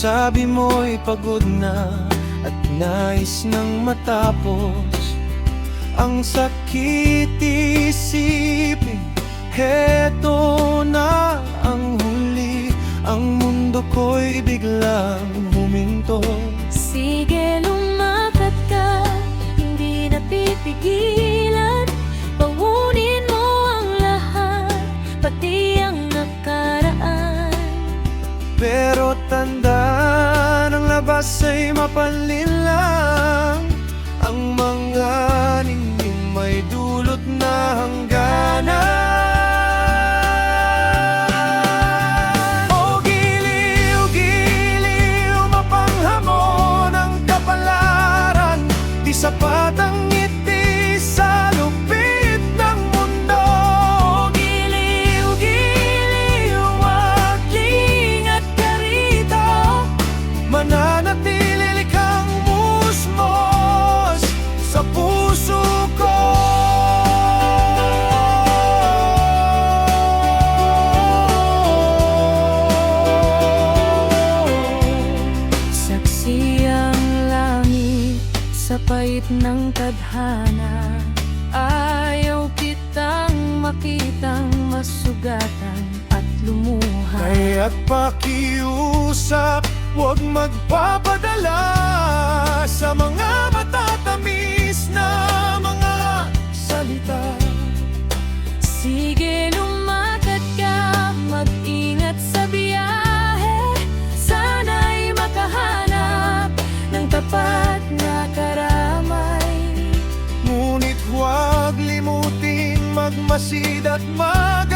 sabi mo'y pagod na at nais nang matapos ang sakit isipin. Heto na ang huli, ang mundo ko'y biglang huminto. Sige, lumakad ka, hindi na pipigilan. Bawunin mo ang lahat, pati ang nakaraan. Pero tandaan, ang labas ay mapanlin lang. Ang mga ningning may dulot na hangganan. O giliw-giliw, mapanghamon ang kapalaran. Di sapat ang ngiti sa lupit ng mundo. O giliw-giliw, mag-ingat ka rito. Mananatili kang musmos sa puso ko. Saksi ang langit sa pait ng tadhana. Ayaw kitang makitang masugatan at lumuha. Kaya't pakiusap, huwag magpapadala sa mga matatamis na mga salita. Sige, lumakad ka, mag-ingat sa biyahe. Sana'y makahanap ng tapat na karamay. Ngunit huwag limutin magmasid at mag